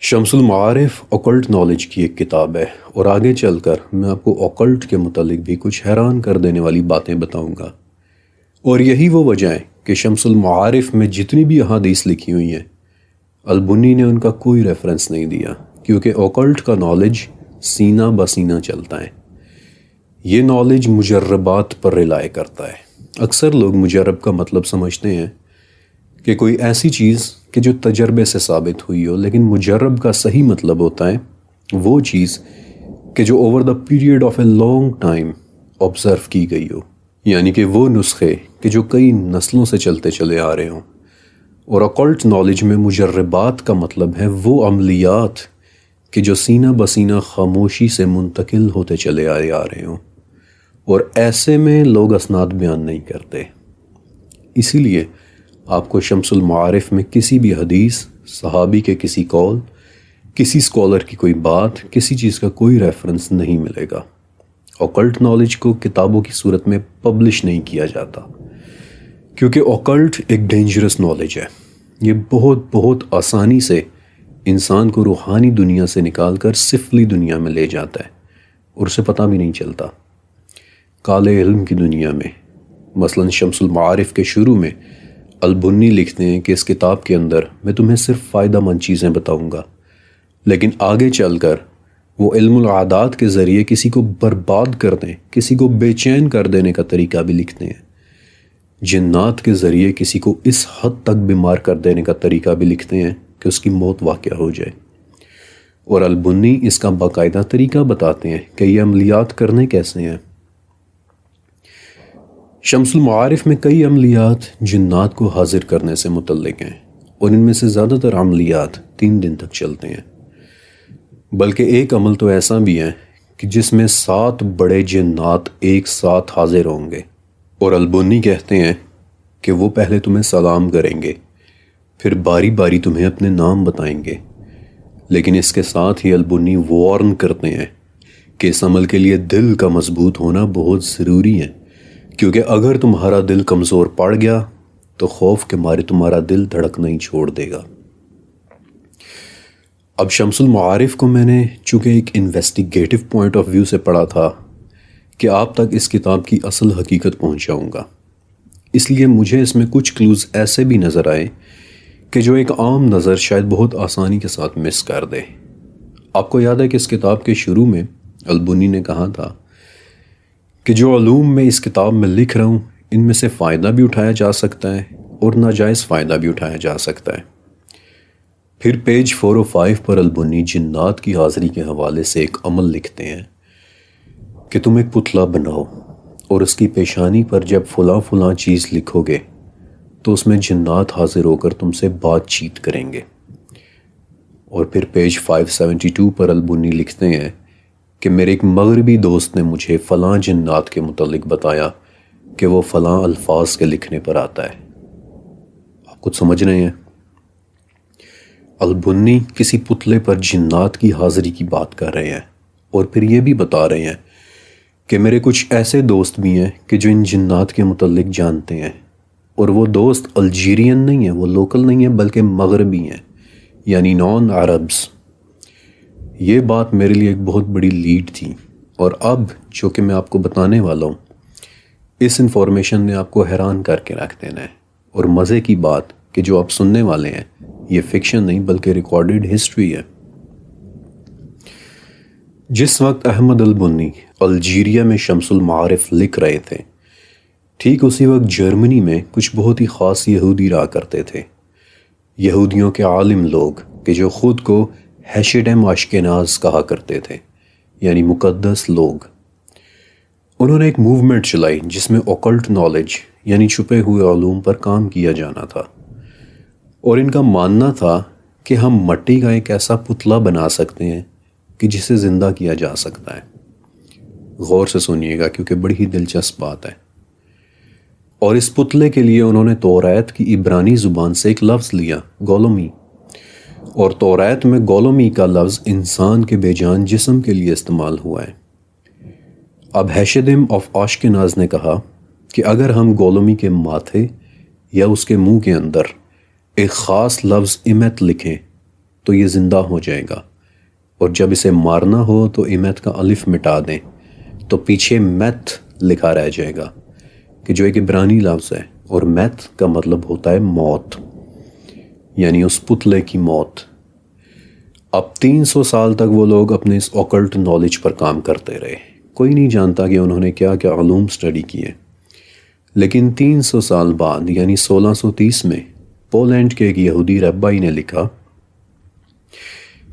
شمس المعارف اوکلٹ نالج کی ایک کتاب ہے، اور آگے چل کر میں آپ کو اوکلٹ کے متعلق بھی کچھ حیران کر دینے والی باتیں بتاؤں گا، اور یہی وہ وجہ ہے کہ شمس المعارف میں جتنی بھی احادیث لکھی ہوئی ہیں البنی نے ان کا کوئی ریفرنس نہیں دیا، کیونکہ اوکلٹ کا نالج سینہ بسینہ چلتا ہے۔ یہ نالج مجربات پر رلائے کرتا ہے۔ اکثر لوگ مجرب کا مطلب سمجھتے ہیں کہ کوئی ایسی چیز کہ جو تجربے سے ثابت ہوئی ہو، لیکن مجرب کا صحیح مطلب ہوتا ہے وہ چیز کہ جو over the period of a long time observe کی گئی ہو، یعنی کہ وہ نسخے کہ جو کئی نسلوں سے چلتے چلے آ رہے ہوں۔ اور اوکلٹ نالج میں مجربات کا مطلب ہے وہ عملیات کہ جو سینہ بسینہ خاموشی سے منتقل ہوتے چلے آ رہے ہوں، اور ایسے میں لوگ اسناد بیان نہیں کرتے۔ اسی لیے آپ کو شمس المعارف میں کسی بھی حدیث، صحابی کے کسی قول، کسی اسکالر کی کوئی بات، کسی چیز کا کوئی ریفرنس نہیں ملے گا۔ اوکلٹ نالج کو کتابوں کی صورت میں پبلش نہیں کیا جاتا، کیونکہ اوکلٹ ایک ڈینجرس نالج ہے۔ یہ بہت آسانی سے انسان کو روحانی دنیا سے نکال کر سفلی دنیا میں لے جاتا ہے، اور اسے پتہ بھی نہیں چلتا۔ کالے علم کی دنیا میں مثلا شمس المعارف کے شروع میں البنی لکھتے ہیں کہ اس کتاب کے اندر میں تمہیں صرف فائدہ مند چیزیں بتاؤں گا، لیکن آگے چل کر وہ علم العادات کے ذریعے کسی کو برباد کر دیں، کسی کو بے چین کر دینے کا طریقہ بھی لکھتے ہیں۔ جنات کے ذریعے کسی کو اس حد تک بیمار کر دینے کا طریقہ بھی لکھتے ہیں کہ اس کی موت واقع ہو جائے، اور البنی اس کا باقاعدہ طریقہ بتاتے ہیں کہ یہ عملیات کرنے کیسے ہیں۔ شمس المعارف میں کئی عملیات جنات کو حاضر کرنے سے متعلق ہیں، اور ان میں سے زیادہ تر عملیات 3 دن تک چلتے ہیں، بلکہ ایک عمل تو ایسا بھی ہے کہ جس میں 7 بڑے جنات ایک ساتھ حاضر ہوں گے، اور البنی کہتے ہیں کہ وہ پہلے تمہیں سلام کریں گے، پھر باری باری تمہیں اپنے نام بتائیں گے، لیکن اس کے ساتھ ہی البنی وارن کرتے ہیں کہ اس عمل کے لیے دل کا مضبوط ہونا بہت ضروری ہے، کیونکہ اگر تمہارا دل کمزور پڑ گیا تو خوف کے مارے تمہارا دل دھڑکنا ہی چھوڑ دے گا۔ اب شمس المعارف کو میں نے چونکہ ایک انویسٹیگیٹو پوائنٹ آف ویو سے پڑھا تھا کہ آپ تک اس کتاب کی اصل حقیقت پہنچاؤں گا، اس لیے مجھے اس میں کچھ کلوز ایسے بھی نظر آئے کہ جو ایک عام نظر شاید بہت آسانی کے ساتھ مس کر دے۔ آپ کو یاد ہے کہ اس کتاب کے شروع میں البنی نے کہا تھا کہ جو علوم میں اس کتاب میں لکھ رہا ہوں ان میں سے فائدہ بھی اٹھایا جا سکتا ہے اور ناجائز فائدہ بھی اٹھایا جا سکتا ہے۔ پھر پیج 405 پر البنی جنات کی حاضری کے حوالے سے ایک عمل لکھتے ہیں کہ تم ایک پتلا بناؤ، اور اس کی پیشانی پر جب فلاں فلاں چیز لکھو گے تو اس میں جنات حاضر ہو کر تم سے بات چیت کریں گے۔ اور پھر پیج 572 پر البنی لکھتے ہیں کہ میرے ایک مغربی دوست نے مجھے فلاں جنات کے متعلق بتایا کہ وہ فلاں الفاظ کے لکھنے پر آتا ہے۔ آپ کچھ سمجھ رہے ہیں؟ البنی کسی پتلے پر جنات کی حاضری کی بات کر رہے ہیں، اور پھر یہ بھی بتا رہے ہیں کہ میرے کچھ ایسے دوست بھی ہیں کہ جو ان جنات کے متعلق جانتے ہیں، اور وہ دوست الجیرین نہیں ہیں، وہ لوکل نہیں ہیں، بلکہ مغربی ہیں، یعنی نان عربز۔ یہ بات میرے لیے ایک بہت بڑی لیڈ تھی، اور اب جو کہ میں آپ کو بتانے والا ہوں اس انفارمیشن نے آپ کو حیران کر کے رکھ دینا ہے۔ اور مزے کی بات کہ جو آپ سننے والے ہیں یہ فکشن نہیں بلکہ ریکارڈڈ ہسٹری ہے۔ جس وقت احمد البنی الجیریا میں شمس المعارف لکھ رہے تھے، ٹھیک اسی وقت جرمنی میں کچھ بہت ہی خاص یہودی رہا کرتے تھے، یہودیوں کے عالم لوگ کہ جو خود کو ہیشیڈم اشکناز کہا کرتے تھے، یعنی مقدس لوگ۔ انہوں نے ایک موومنٹ چلائی جس میں اوکلٹ نالج یعنی چھپے ہوئے علوم پر کام کیا جانا تھا، اور ان کا ماننا تھا کہ ہم مٹی کا ایک ایسا پتلا بنا سکتے ہیں کہ جسے زندہ کیا جا سکتا ہے۔ غور سے سنیے گا کیونکہ بڑی ہی دلچسپ بات ہے۔ اور اس پتلے کے لیے انہوں نے توریت کی عبرانی زبان سے ایک لفظ لیا، گولومی، اور توریت میں گولومی کا لفظ انسان کے بے جان جسم کے لیے استعمال ہوا ہے۔ اب ہیشدم آف آشکناز نے کہا کہ اگر ہم گولمی کے ماتھے یا اس کے منہ کے اندر ایک خاص لفظ ایمت لکھیں تو یہ زندہ ہو جائے گا، اور جب اسے مارنا ہو تو ایمت کا الف مٹا دیں تو پیچھے میت لکھا رہ جائے گا، کہ جو ایک عبرانی لفظ ہے، اور میت کا مطلب ہوتا ہے موت، یعنی اس پتلے کی موت۔ اب 300 سال تک وہ لوگ اپنے اس اوکلٹ نالج پر کام کرتے رہے، کوئی نہیں جانتا کہ انہوں نے کیا کیا علوم سٹڈی کیے، لیکن 300 سال بعد یعنی 1630 میں پولینڈ کے ایک یہودی ربائی نے لکھا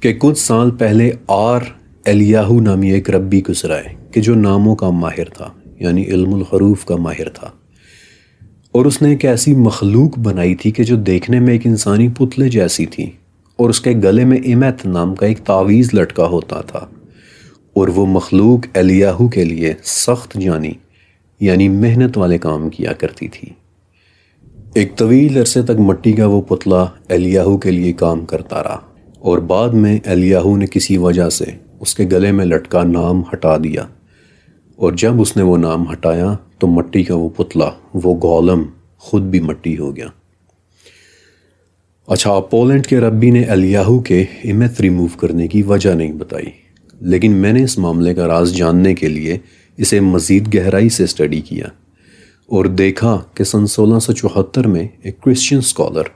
کہ کچھ سال پہلے الیاہو نامی ایک ربی گزرا ہے کہ جو ناموں کا ماہر تھا، یعنی علم الحروف کا ماہر تھا، اور اس نے ایک ایسی مخلوق بنائی تھی کہ جو دیکھنے میں ایک انسانی پتلے جیسی تھی، اور اس کے گلے میں ایمت نام کا ایک تعویذ لٹکا ہوتا تھا، اور وہ مخلوق الیاہو کے لیے سخت جانی یعنی محنت والے کام کیا کرتی تھی۔ ایک طویل عرصے تک مٹی کا وہ پتلا الیاہو کے لیے کام کرتا رہا، اور بعد میں الیاہو نے کسی وجہ سے اس کے گلے میں لٹکا نام ہٹا دیا، اور جب اس نے وہ نام ہٹایا تو مٹی کا وہ پتلا، وہ گولم، خود بھی مٹی ہو گیا۔ اچھا، پولینڈ کے ربی نے الیاہو کے ایمت ریموو کرنے کی وجہ نہیں بتائی، لیکن میں نے اس معاملے کا راز جاننے کے لیے اسے مزید گہرائی سے سٹڈی کیا، اور دیکھا کہ سن 1674 میں ایک کرسچین سکولر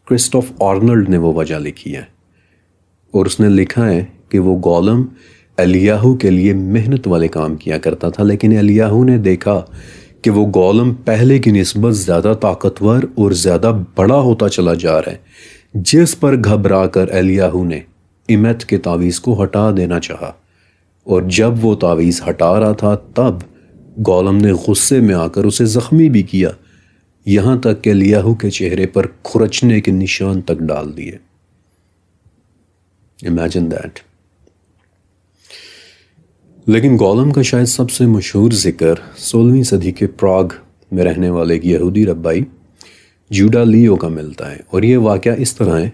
کرسٹوف آرنلڈ نے وہ وجہ لکھی ہے، اور اس نے لکھا ہے کہ وہ گولم الیاہو کے لیے محنت والے کام کیا کرتا تھا، لیکن الیاہو نے دیکھا کہ وہ گولم پہلے کی نسبت زیادہ طاقتور اور زیادہ بڑا ہوتا چلا جا رہا ہے، جس پر گھبرا کر الیاہو نے ایمت کے تعویذ کو ہٹا دینا چاہا، اور جب وہ تعویذ ہٹا رہا تھا تب گولم نے غصے میں آ کر اسے زخمی بھی کیا، یہاں تک کہ الیاہو کے چہرے پر کھرچنے کے نشان تک ڈال دیے۔ Imagine that. لیکن گولم کا شاید سب سے مشہور ذکر 16ویں صدی کے پراگ میں رہنے والے ایک یہودی ربائی جوڈا لیو کا ملتا ہے، اور یہ واقعہ اس طرح ہے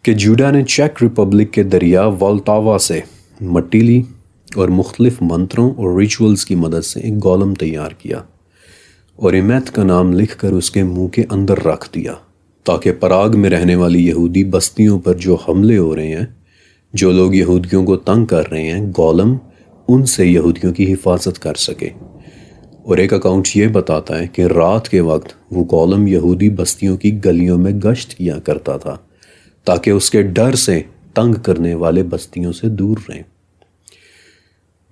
کہ جوڈا نے چیک ریپبلک کے دریا والٹاوا سے مٹی لی اور مختلف منتروں اور ریچولز کی مدد سے ایک گولم تیار کیا، اور ایمت کا نام لکھ کر اس کے منہ کے اندر رکھ دیا، تاکہ پراگ میں رہنے والی یہودی بستیوں پر جو حملے ہو رہے ہیں، جو لوگ یہودیوں کو تنگ کر رہے ہیں، گولم ان سے یہودیوں کی حفاظت کر سکے۔ اور ایک اکاؤنٹ یہ بتاتا ہے کہ رات کے وقت وہ گولم یہودی بستیوں کی گلیوں میں گشت کیا کرتا تھا، تاکہ اس کے ڈر سے تنگ کرنے والے بستیوں سے دور رہیں۔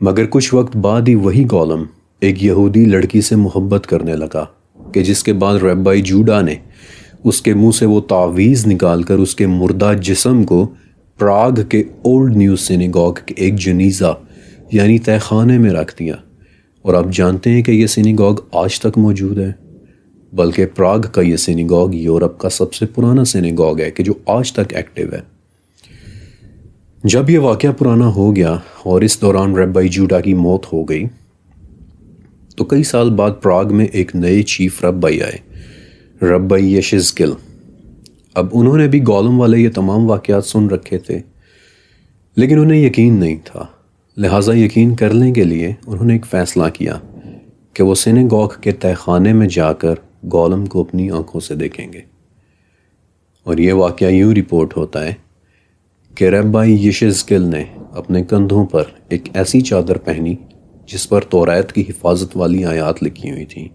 مگر کچھ وقت بعد ہی وہی گولم ایک یہودی لڑکی سے محبت کرنے لگا، کہ جس کے بعد ربائی جوڈا نے اس کے منہ سے وہ تعویذ نکال کر اس کے مردہ جسم کو پراگ کے اولڈ نیو سینیگوگ کے ایک جنیزہ یعنی تہہ خانے میں رکھ دیا، اور آپ جانتے ہیں کہ یہ سینیگوگ آج تک موجود ہے، بلکہ پراگ کا یہ سینیگوگ یورپ کا سب سے پرانا سینیگوگ ہے کہ جو آج تک ایکٹیو ہے۔ جب یہ واقعہ پرانا ہو گیا اور اس دوران ربائی جوڈا کی موت ہو گئی، تو کئی سال بعد پراگ میں ایک نئے چیف ربائی آئے، ربائی یشزکل۔ اب انہوں نے بھی گولم والے یہ تمام واقعات سن رکھے تھے، لیکن انہیں یقین نہیں تھا، لہٰذا یقین کرنے کے لیے انہوں نے ایک فیصلہ کیا کہ وہ سینیگوگ کے تہہ خانے میں جا کر گولم کو اپنی آنکھوں سے دیکھیں گے۔ اور یہ واقعہ یوں رپورٹ ہوتا ہے کہ ربائی یشزکل نے اپنے کندھوں پر ایک ایسی چادر پہنی جس پر توریت کی حفاظت والی آیات لکھی ہوئی تھیں،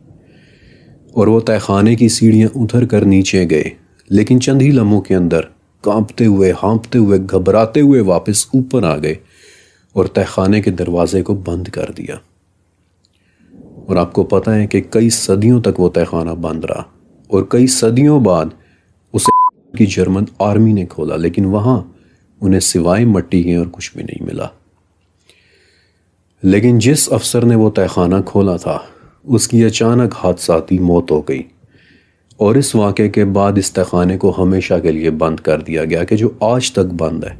اور وہ تہہ خانے کی سیڑھیاں اتر کر نیچے گئے، لیکن چند ہی لمحوں کے اندر کانپتے ہوئے، ہانپتے ہوئے، گھبراتے ہوئے واپس اوپر آ گئے اور تہہ خانے کے دروازے کو بند کر دیا۔ اور آپ کو پتہ ہے کہ کئی صدیوں تک وہ تہہ خانہ بند رہا، اور کئی صدیوں بعد اسے کی جرمن آرمی نے کھولا، لیکن وہاں انہیں سوائے مٹی کے اور کچھ بھی نہیں ملا۔ لیکن جس افسر نے وہ تہہ خانہ کھولا تھا اس کی اچانک حادثاتی موت ہو گئی، اور اس واقعے کے بعد اس تہہ خانے کو ہمیشہ کے لیے بند کر دیا گیا، کہ جو آج تک بند ہے،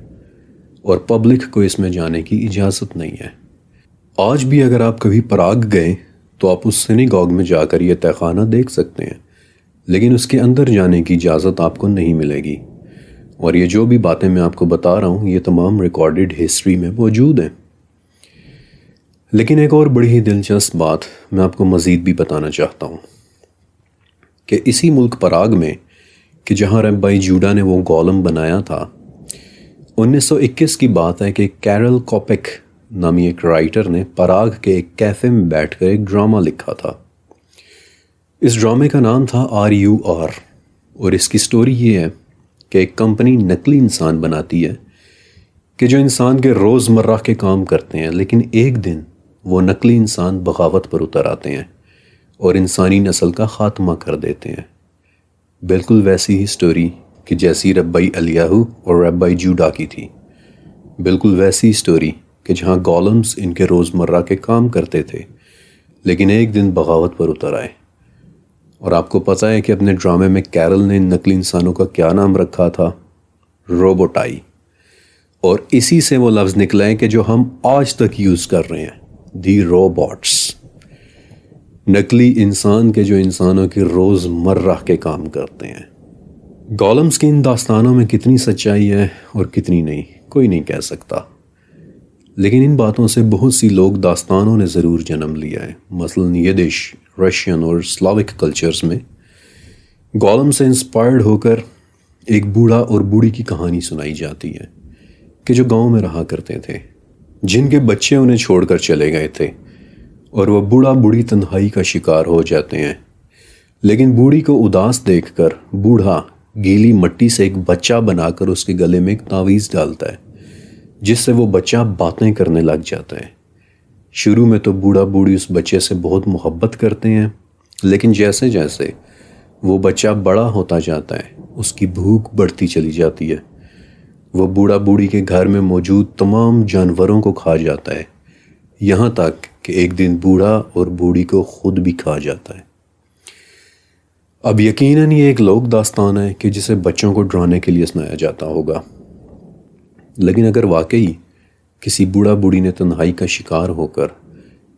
اور پبلک کو اس میں جانے کی اجازت نہیں ہے۔ آج بھی اگر آپ کبھی پراگ گئے تو آپ اس سینیگوگ میں جا کر یہ تہہ خانہ دیکھ سکتے ہیں، لیکن اس کے اندر جانے کی اجازت آپ کو نہیں ملے گی، اور یہ جو بھی باتیں میں آپ کو بتا رہا ہوں یہ تمام ریکارڈڈ ہسٹری میں موجود ہیں۔ لیکن ایک اور بڑی ہی دلچسپ بات میں آپ کو مزید بھی بتانا چاہتا ہوں کہ اسی ملک پراگ میں کہ جہاں ربائی جوڈا نے وہ گولم بنایا تھا، 1921 کی بات ہے کہ کیرل کوپک نامی ایک رائٹر نے پراگ کے ایک کیفے میں بیٹھ کر ایک ڈرامہ لکھا تھا۔ اس ڈرامے کا نام تھا RUR، اور اس کی سٹوری یہ ہے کہ ایک کمپنی نقلی انسان بناتی ہے کہ جو انسان کے روز مرہ کے کام کرتے ہیں، لیکن ایک دن وہ نقلی انسان بغاوت پر اتر آتے ہیں اور انسانی نسل کا خاتمہ کر دیتے ہیں۔ بالکل ویسی ہی سٹوری کہ جیسی ربائی الیاہو اور ربائی جوڈا کی تھی، بالکل ویسی سٹوری کہ جہاں گولمز ان کے روز مرہ کے کام کرتے تھے لیکن ایک دن بغاوت پر اتر آئے۔ اور آپ کو پتہ ہے کہ اپنے ڈرامے میں کیرل نے ان نقلی انسانوں کا کیا نام رکھا تھا؟ روبوٹائی۔ اور اسی سے وہ لفظ نکلا ہے کہ جو ہم آج تک یوز کر رہے ہیں، دی روبوٹس، نقلی انسان کے جو انسانوں کے روز مرہ کے کام کرتے ہیں۔ گولمز کی ان داستانوں میں کتنی سچائی ہے اور کتنی نہیں، کوئی نہیں کہہ سکتا، لیکن ان باتوں سے بہت سی لوگ داستانوں نے ضرور جنم لیا ہے۔ مثلاً یدش، رشین اور سلاوک کلچرز میں گولم سے انسپائرڈ ہو کر ایک بوڑھا اور بوڑھی کی کہانی سنائی جاتی ہے کہ جو گاؤں میں رہا کرتے تھے، جن کے بچے انہیں چھوڑ کر چلے گئے تھے، اور وہ بوڑھا بوڑھی تنہائی کا شکار ہو جاتے ہیں۔ لیکن بوڑھی کو اداس دیکھ کر بوڑھا گیلی مٹی سے ایک بچہ بنا کر اس کے گلے میں ایک تعویذ ڈالتا ہے، جس سے وہ بچہ باتیں کرنے لگ جاتا ہے۔ شروع میں تو بوڑھا بوڑھی اس بچے سے بہت محبت کرتے ہیں، لیکن جیسے جیسے وہ بچہ بڑا ہوتا جاتا ہے اس کی بھوک بڑھتی چلی جاتی ہے۔ وہ بوڑھا بوڑھی کے گھر میں موجود تمام جانوروں کو کھا جاتا ہے، یہاں تک کہ ایک دن بوڑھا اور بوڑھی کو خود بھی کھا جاتا ہے۔ اب یقیناً یہ ایک لوک داستان ہے کہ جسے بچوں کو ڈرانے کے لیے سنایا جاتا ہوگا، لیکن اگر واقعی کسی بوڑھا بوڑھی نے تنہائی کا شکار ہو کر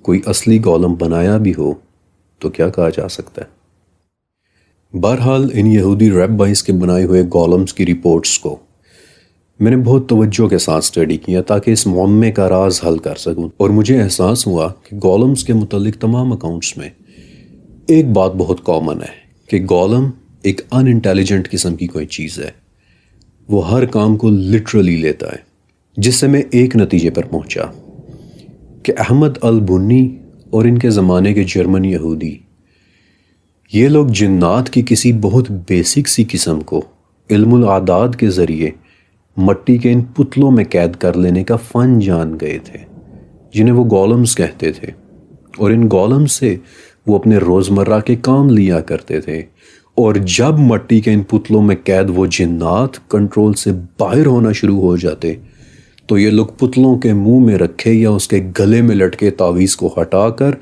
کوئی اصلی گولم بنایا بھی ہو تو کیا کہا جا سکتا ہے؟ بہرحال ان یہودی ریبائز کے بنائے ہوئے گولمز کی رپورٹس کو میں نے بہت توجہ کے ساتھ اسٹڈی کیا تاکہ اس معمے کا راز حل کر سکوں، اور مجھے احساس ہوا کہ گولمز کے متعلق تمام اکاؤنٹس میں ایک بات بہت کامن ہے کہ گولم ایک ان انٹیلیجنٹ قسم کی کوئی چیز ہے۔ وہ ہر کام کو لٹرلی لیتا ہے، جس سے میں ایک نتیجے پر پہنچا کہ احمد البنی اور ان کے زمانے کے جرمن یہودی، یہ لوگ جنات کی کسی بہت بیسک سی قسم کو علم الاعداد کے ذریعے مٹی کے ان پتلوں میں قید کر لینے کا فن جان گئے تھے، جنہیں وہ گولمز کہتے تھے، اور ان گولمز سے وہ اپنے روزمرہ کے کام لیا کرتے تھے۔ اور جب مٹی کے ان پتلوں میں قید وہ جنات کنٹرول سے باہر ہونا شروع ہو جاتے تو یہ لوگ پتلوں کے منہ میں رکھے یا اس کے گلے میں لٹکے تعویذ کو ہٹا کر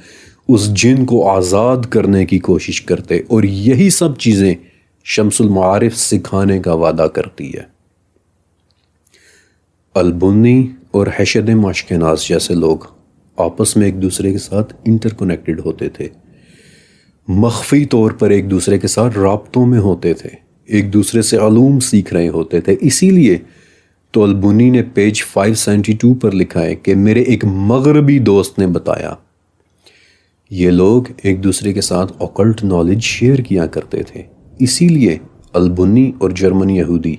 اس جن کو آزاد کرنے کی کوشش کرتے، اور یہی سب چیزیں شمس المعارف سکھانے کا وعدہ کرتی ہے۔ البنی اور حشد اشکناز جیسے لوگ آپس میں ایک دوسرے کے ساتھ انٹر کنیکٹڈ ہوتے تھے، مخفی طور پر ایک دوسرے کے ساتھ رابطوں میں ہوتے تھے، ایک دوسرے سے علوم سیکھ رہے ہوتے تھے۔ اسی لیے تو البنی نے پیج 572 پر لکھا ہے کہ میرے ایک مغربی دوست نے بتایا، یہ لوگ ایک دوسرے کے ساتھ اوکلٹ نالج شیئر کیا کرتے تھے۔ اسی لیے البنی اور جرمن یہودی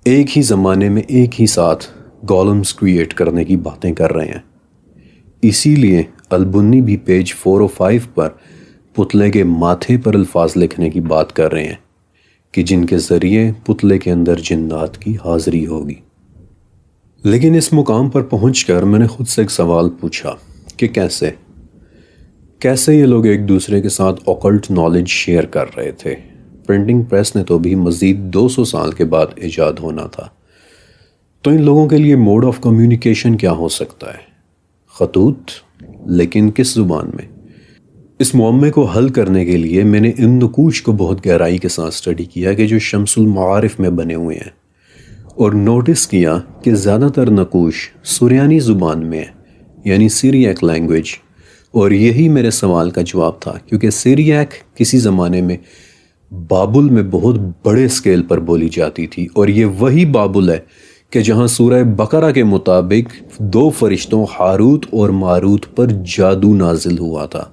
ایک ہی زمانے میں ایک ہی ساتھ گولمز کریٹ کرنے کی باتیں کر رہے ہیں۔ اسی لیے البنی بھی پیج 405 پر پتلے کے ماتھے پر الفاظ لکھنے کی بات کر رہے ہیں کہ جن کے ذریعے پتلے کے اندر جنات کی حاضری ہوگی۔ لیکن اس مقام پر پہنچ کر میں نے خود سے ایک سوال پوچھا کہ کیسے یہ لوگ ایک دوسرے کے ساتھ اوکلٹ نالج شیئر کر رہے تھے؟ پرنٹنگ پریس نے تو بھی مزید 200 سال کے بعد ایجاد ہونا تھا، تو ان لوگوں کے لیے موڈ آف کمیونیکیشن کیا ہو سکتا ہے؟ خطوط، لیکن کس زبان میں؟ اس معمے کو حل کرنے کے لیے میں نے ان نقوش کو بہت گہرائی کے ساتھ اسٹڈی کیا کہ جو شمس المعارف میں بنے ہوئے ہیں، اور نوٹس کیا کہ زیادہ تر نقوش سریانی زبان میں ہیں، یعنی سیریاک لینگویج، اور یہی میرے سوال کا جواب تھا، کیونکہ سیریاک کسی زمانے میں بابل میں بہت بڑے اسکیل پر بولی جاتی تھی، اور یہ وہی بابل ہے کہ جہاں سورہ بقرہ کے مطابق 2 فرشتوں ہاروت اور ماروت پر جادو نازل ہوا تھا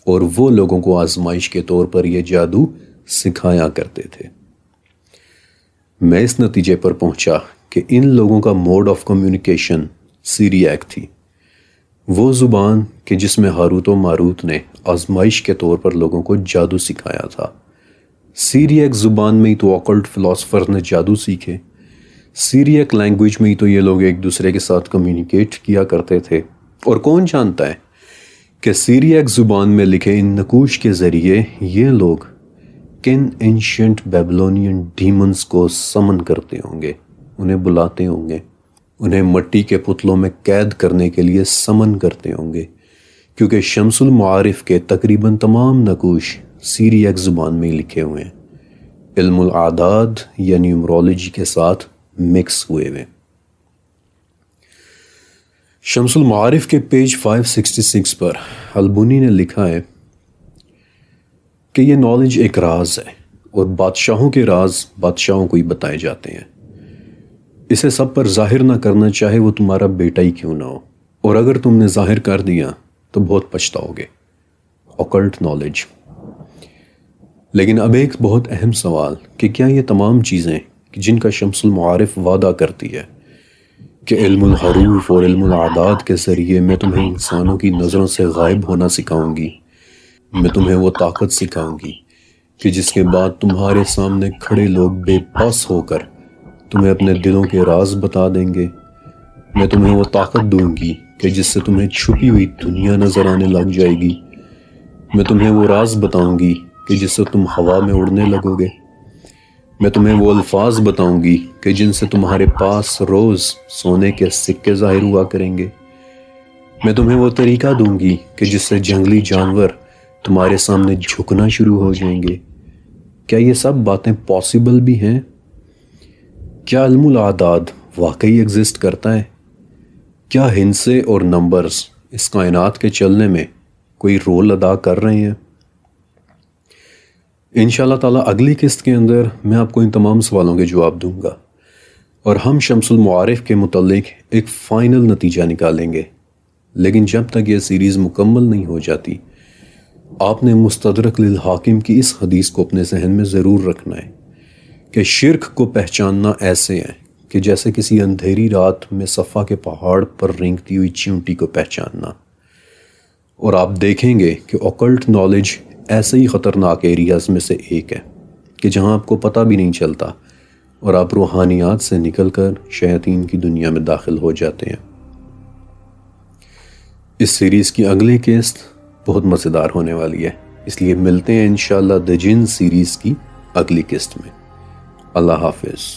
اور وہ لوگوں کو آزمائش کے طور پر یہ جادو سکھایا کرتے تھے۔ میں اس نتیجے پر پہنچا کہ ان لوگوں کا موڈ آف کمیونیکیشن سیریاک تھی، وہ زبان کہ جس میں ہاروت و ماروت نے آزمائش کے طور پر لوگوں کو جادو سکھایا تھا۔ سیریاک زبان میں ہی تو آکلٹ فلاسفر نے جادو سیکھے، سیریاک لینگویج میں ہی تو یہ لوگ ایک دوسرے کے ساتھ کمیونیکیٹ کیا کرتے تھے، اور کون جانتا ہے کہ سیریاک زبان میں لکھے ان نقوش کے ذریعے یہ لوگ کن اینشینٹ بیبلونین ڈیمنز کو سمن کرتے ہوں گے، انہیں بلاتے ہوں گے، انہیں مٹی کے پتلوں میں قید کرنے کے لیے سمن کرتے ہوں گے، کیونکہ شمس المعارف کے تقریباً تمام نقوش سیریاک زبان میں ہی لکھے ہوئے ہیں، علم الاعداد یا نیومرولوجی کے ساتھ مکس ہوئے ہوئے۔ شمس المعارف کے پیج 566 پر البونی نے لکھا ہے کہ یہ نالج ایک راز ہے اور بادشاہوں کے راز بادشاہوں کو ہی بتائے جاتے ہیں، اسے سب پر ظاہر نہ کرنا چاہے وہ تمہارا بیٹا ہی کیوں نہ ہو، اور اگر تم نے ظاہر کر دیا تو بہت پچھتاؤ گے۔ Occult knowledge. لیکن اب ایک بہت اہم سوال کہ کیا یہ تمام چیزیں جن کا شمس المعارف وعدہ کرتی ہے کہ علم الحروف اور علم الاعداد کے ذریعے میں تمہیں انسانوں کی نظروں سے غائب ہونا سکھاؤں گی، میں تمہیں وہ طاقت سکھاؤں گی کہ جس کے بعد تمہارے سامنے کھڑے لوگ بے بس ہو کر تمہیں اپنے دلوں کے راز بتا دیں گے، میں تمہیں وہ طاقت دوں گی کہ جس سے تمہیں چھپی ہوئی دنیا نظر آنے لگ جائے گی، میں تمہیں وہ راز بتاؤں گی کہ جس سے تم ہوا میں اڑنے لگو گے، میں تمہیں وہ الفاظ بتاؤں گی کہ جن سے تمہارے پاس روز سونے کے سکے ظاہر ہوا کریں گے، میں تمہیں وہ طریقہ دوں گی کہ جس سے جنگلی جانور تمہارے سامنے جھکنا شروع ہو جائیں گے۔ کیا یہ سب باتیں پاسبل بھی ہیں؟ کیا علم الاعداد واقعی ایگزسٹ کرتا ہے؟ کیا ہندسے اور نمبرز اس کائنات کے چلنے میں کوئی رول ادا کر رہے ہیں؟ انشاءاللہ تعالیٰ اگلی قسط کے اندر میں آپ کو ان تمام سوالوں کے جواب دوں گا، اور ہم شمس المعارف کے متعلق ایک فائنل نتیجہ نکالیں گے۔ لیکن جب تک یہ سیریز مکمل نہیں ہو جاتی، آپ نے مستدرک للحاکم کی اس حدیث کو اپنے ذہن میں ضرور رکھنا ہے کہ شرک کو پہچاننا ایسے ہے کہ جیسے کسی اندھیری رات میں صفا کے پہاڑ پر رینگتی ہوئی چیونٹی کو پہچاننا، اور آپ دیکھیں گے کہ اوکلٹ نالج ایسے ہی خطرناک ایریاز میں سے ایک ہے کہ جہاں آپ کو پتہ بھی نہیں چلتا اور آپ روحانیات سے نکل کر شیاطین کی دنیا میں داخل ہو جاتے ہیں۔ اس سیریز کی اگلی قسط بہت مزیدار ہونے والی ہے، اس لیے ملتے ہیں انشاءاللہ دی جن سیریز کی اگلی قسط میں۔ اللہ حافظ۔